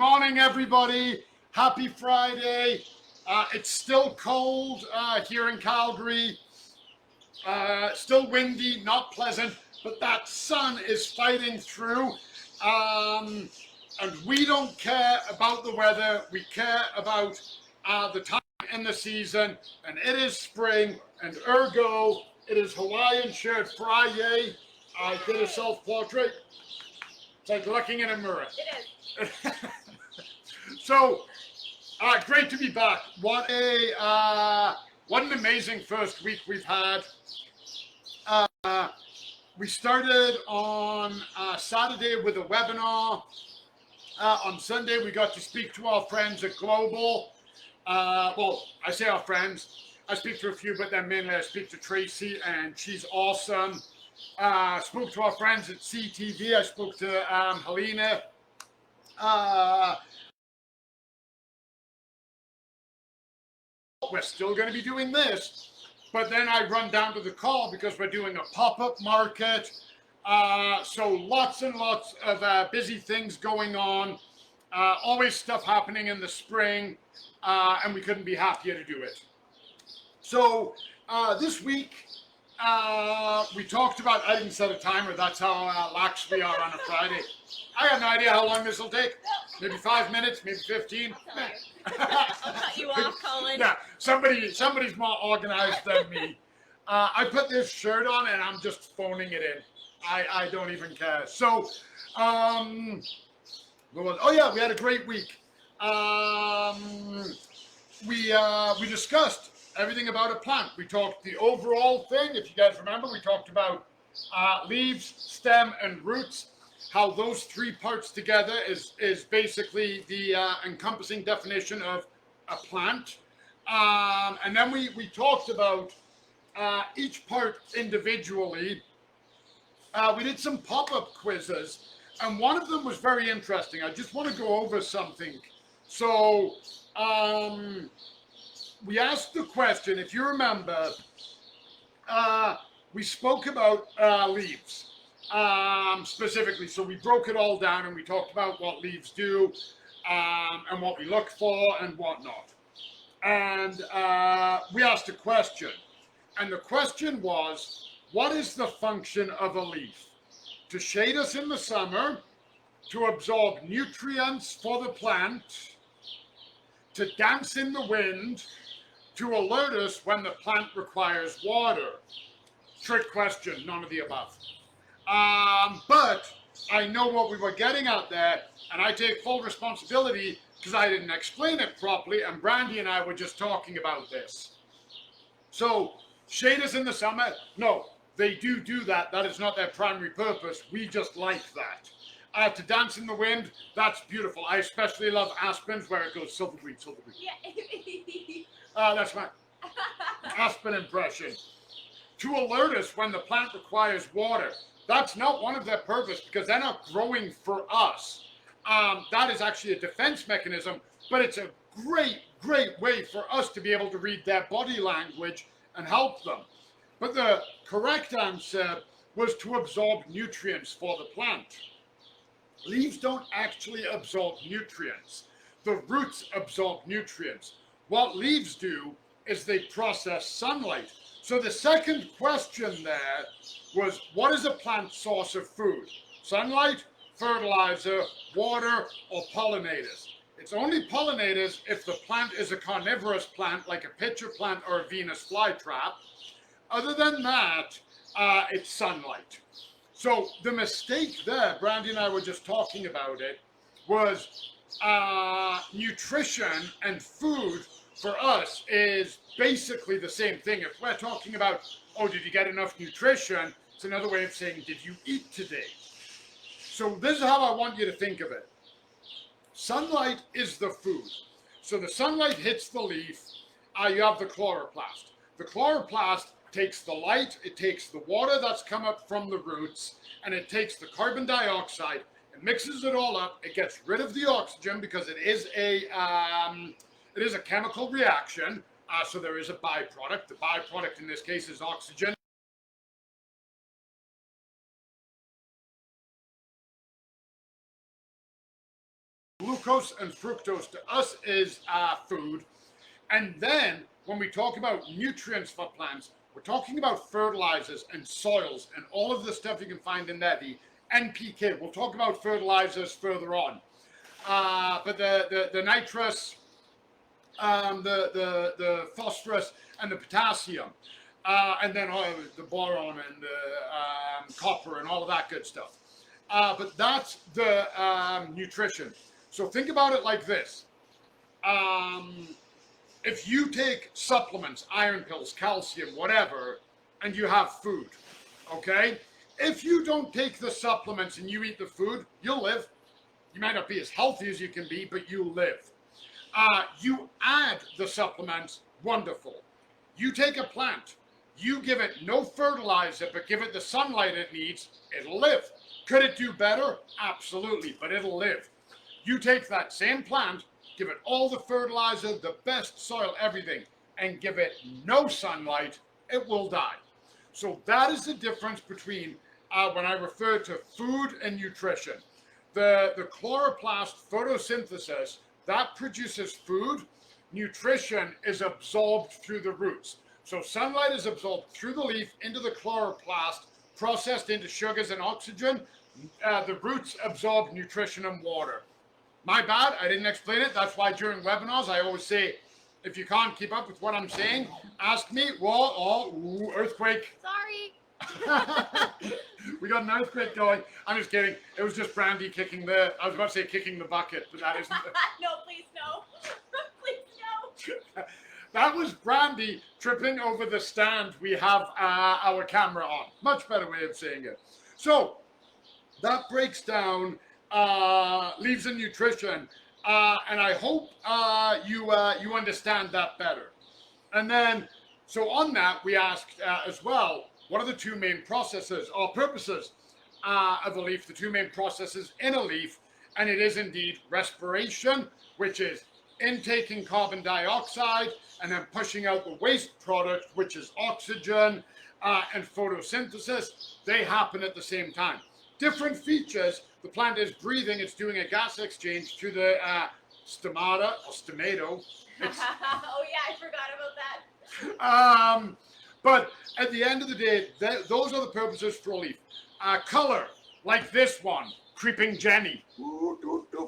morning, everybody. Happy Friday. It's still cold here in Calgary. Still windy, not pleasant, but that sun is fighting through. And we don't care about the weather. We care about the time in the season. And it is spring, and ergo, it is Hawaiian shirt Friyay. I did a self-portrait. It's like looking in a mirror. It is. So, great to be back. What an amazing first week we've had. We started on Saturday with a webinar. On Sunday, we got to speak to our friends at Global. Well, I say our friends. I speak to a few, but then mainly I speak to Tracy, and she's awesome. Spoke to our friends at CTV. I spoke to Helena. We're still going to be doing this, but then I run down to the call because we're doing a pop-up market. So lots and lots of busy things going on. Always stuff happening in the spring, and we couldn't be happier to do it. So this week, we talked about, I didn't set a timer, that's how lax we are on a Friday. I have no idea how long this will take. Maybe 5 minutes, maybe 15. I'll cut you off, Colin. Yeah, somebody's more organized than me. I put this shirt on and I'm just phoning it in. I don't even care. So, oh yeah, we had a great week. We discussed everything about a plant. We talked the overall thing. If you guys remember, we talked about leaves, stem, and roots. How those three parts together is basically the encompassing definition of a plant. And then we talked about each part individually. We did some pop-up quizzes, and one of them was very interesting. I just want to go over something. So we asked the question, if you remember, we spoke about leaves. Specifically, so we broke it all down and we talked about what leaves do and what we look for and whatnot. And we asked a question, and the question was, what is the function of a leaf? To shade us in the summer, to absorb nutrients for the plant, to dance in the wind, to alert us when the plant requires water. Trick question, none of the above. But I know what we were getting at there, and I take full responsibility because I didn't explain it properly, and Brandy and I were just talking about this. So, shade us in the summer? No, they do that. That is not their primary purpose. We just like that. To dance in the wind, that's beautiful. I especially love aspens where it goes silver green, silver green. Yeah. That's my aspen impression. To alert us when the plant requires water. That's not one of their purpose because they're not growing for us. That is actually a defense mechanism, but it's a great way for us to be able to read their body language and help them. But the correct answer was to absorb nutrients for the plant. Leaves don't actually absorb nutrients. The roots absorb nutrients. What leaves do is they process sunlight. So the second question there was, what is a plant's source of food? Sunlight, fertilizer, water, or pollinators? It's only pollinators if the plant is a carnivorous plant like a pitcher plant or a Venus flytrap. Other than that, it's sunlight. So the mistake there, Brandy and I were just talking about it, was nutrition and food for us is basically the same thing. If we're talking about, oh, did you get enough nutrition? It's another way of saying, did you eat today? So this is how I want you to think of it. Sunlight is the food. So the sunlight hits the leaf, you have the chloroplast. The chloroplast takes the light, it takes the water that's come up from the roots, and it takes the carbon dioxide and mixes it all up. It gets rid of the oxygen because it is a chemical reaction. So there is a byproduct. The byproduct in this case is oxygen. Glucose and fructose to us is food. And then when we talk about nutrients for plants, we're talking about fertilizers and soils and all of the stuff you can find in there, the NPK. We'll talk about fertilizers further on. But the nitrous, the phosphorus, and the potassium, and then the boron and the copper and all of that good stuff. But that's the nutrition. So think about it like this. If you take supplements, iron pills, calcium, whatever, and you have food, okay? If you don't take the supplements and you eat the food, you'll live. You might not be as healthy as you can be, but you'll live. You add the supplements, wonderful. You take a plant, you give it no fertilizer, but give it the sunlight it needs, it'll live. Could it do better? Absolutely, but it'll live. You take that same plant, give it all the fertilizer, the best soil, everything, and give it no sunlight, it will die. So that is the difference between when I refer to food and nutrition. The chloroplast photosynthesis, that produces food. Nutrition is absorbed through the roots. So sunlight is absorbed through the leaf into the chloroplast, processed into sugars and oxygen. The roots absorb nutrition and water. My bad, I didn't explain it. That's why during webinars I always say, if you can't keep up with what I'm saying, ask me. Whoa, oh, earthquake. Sorry. We got an earthquake going. I'm just kidding. It was just Brandy kicking the, I was about to say kicking the bucket, but that isn't. No, please no. Please no. That was Brandy tripping over the stand we have our camera on. Much better way of saying it. So, that breaks down leaves and nutrition, and I hope you understand that better. And then, so on that, we asked as well, what are the two main processes or purposes of a leaf? The two main processes in a leaf, and it is indeed respiration, which is intaking carbon dioxide and then pushing out the waste product, which is oxygen, and photosynthesis. They happen at the same time. Different features. The plant is breathing. It's doing a gas exchange through the stomata or stomato. Oh yeah, I forgot about that. But at the end of the day, those are the purposes for a leaf. Color, like this one, Creeping Jenny.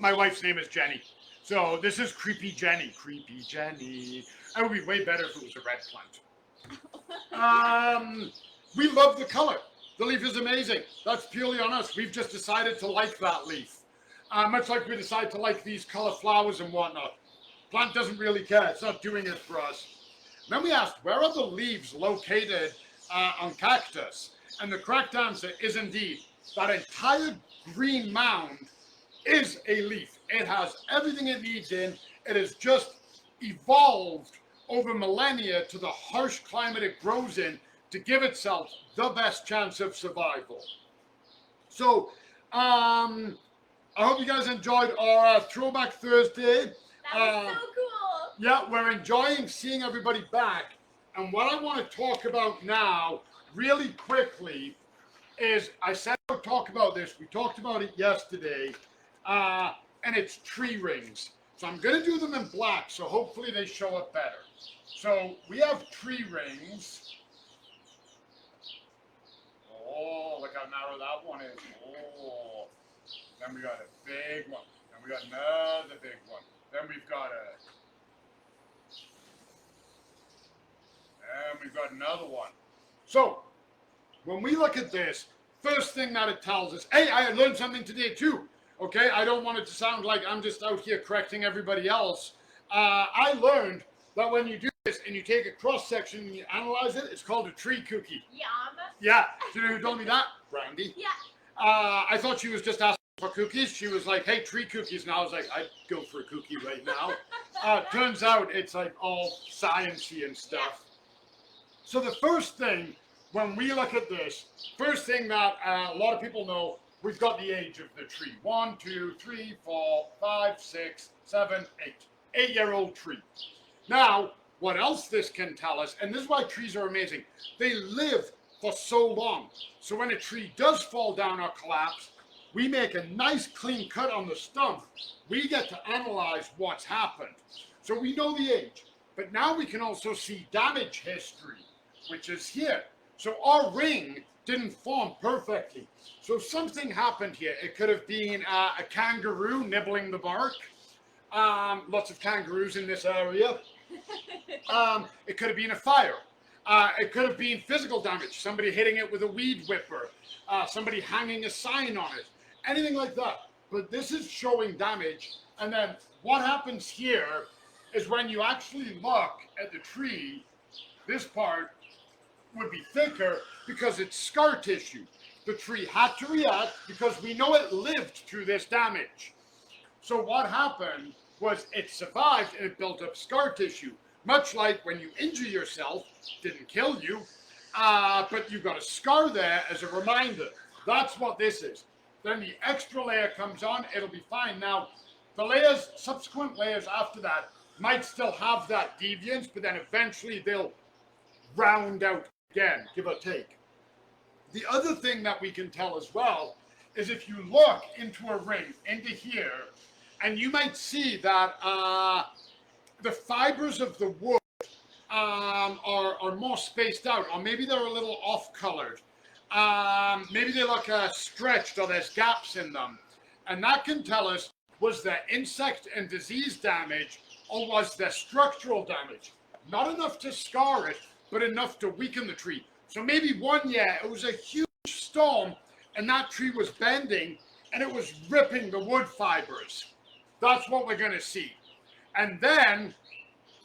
My wife's name is Jenny. So this is Creepy Jenny. Creepy Jenny. That would be way better if it was a red plant. We love the color. The leaf is amazing. That's purely on us. We've just decided to like that leaf. Much like we decide to like these color flowers and whatnot. Plant doesn't really care. It's not doing it for us. Then we asked, where are the leaves located on cactus? And the correct answer is indeed, that entire green mound is a leaf. It has everything it needs in. It has just evolved over millennia to the harsh climate it grows in to give itself the best chance of survival. So, I hope you guys enjoyed our Throwback Thursday. That was so cool. Yeah, we're enjoying seeing everybody back. And what I want to talk about now, really quickly, is I said I would talk about this. We talked about it yesterday, and it's tree rings. So I'm going to do them in black, so hopefully they show up better. So we have tree rings. Oh, look how narrow that one is. Oh. Then we got a big one. Then we got another big one. Then we've got another one. So, when we look at this, first thing that it tells us, hey, I learned something today too. Okay, I don't want it to sound like I'm just out here correcting everybody else. I learned that when you do this and you take a cross section and you analyze it, it's called a tree cookie. Yum. Yeah. Do you know who told me that? Brandy. Yeah. I thought she was just asking for cookies. She was like, hey, tree cookies. And I was like, I'd go for a cookie right now. Turns out it's like all sciencey and stuff. Yeah. So the first thing, when we look at this, first thing that a lot of people know, we've got the age of the tree. 1, 2, 3, 4, 5, 6, 7, 8. 8-year-old tree. Now, what else this can tell us, and this is why trees are amazing, they live for so long. So when a tree does fall down or collapse, we make a nice clean cut on the stump, we get to analyze what's happened. So we know the age, but now we can also see damage history, which is here. So our ring didn't form perfectly. So something happened here. It could have been a kangaroo nibbling the bark. Lots of kangaroos in this area. It could have been a fire. It could have been physical damage. Somebody hitting it with a weed whipper. Somebody hanging a sign on it. Anything like that. But this is showing damage. And then what happens here is when you actually look at the tree, this part would be thicker because it's scar tissue. The tree had to react because we know it lived through this damage. So what happened was it survived and it built up scar tissue. Much like when you injure yourself, didn't kill you, but you got a scar there as a reminder. That's what this is. Then the extra layer comes on, it'll be fine. Now, the layers, subsequent layers after that might still have that deviance, but then eventually they'll round out again, give or take. The other thing that we can tell as well is if you look into a ring, into here, and you might see that the fibers of the wood are more spaced out, or maybe they're a little off-colored. Maybe they look stretched, or there's gaps in them. And that can tell us, was there insect and disease damage, or was there structural damage? Not enough to scar it, but enough to weaken the tree. So maybe one year it was a huge storm, and that tree was bending, and it was ripping the wood fibers. That's what we're going to see. And then,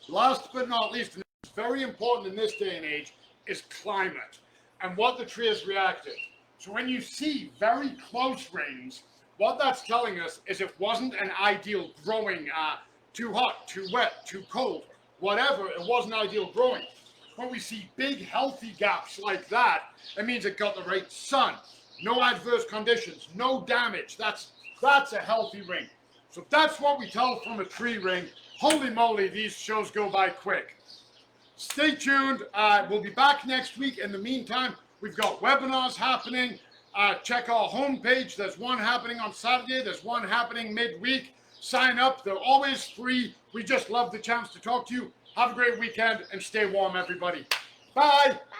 last but not least, and it's very important in this day and age, is climate and what the tree has reacted. So when you see very close rings, what that's telling us is it wasn't an ideal growing, too hot, too wet, too cold, whatever, it wasn't ideal growing. When we see big healthy gaps like that, it means it got the right sun, no adverse conditions, no damage. That's a healthy ring. So that's what we tell from a tree ring. Holy moly, these shows go by quick. Stay tuned. We'll be back next week. In the meantime, we've got webinars happening. Check our homepage. There's one happening on Saturday. There's one happening midweek. Sign up. They're always free. We just love the chance to talk to you. Have a great weekend and stay warm, everybody. Bye. Bye.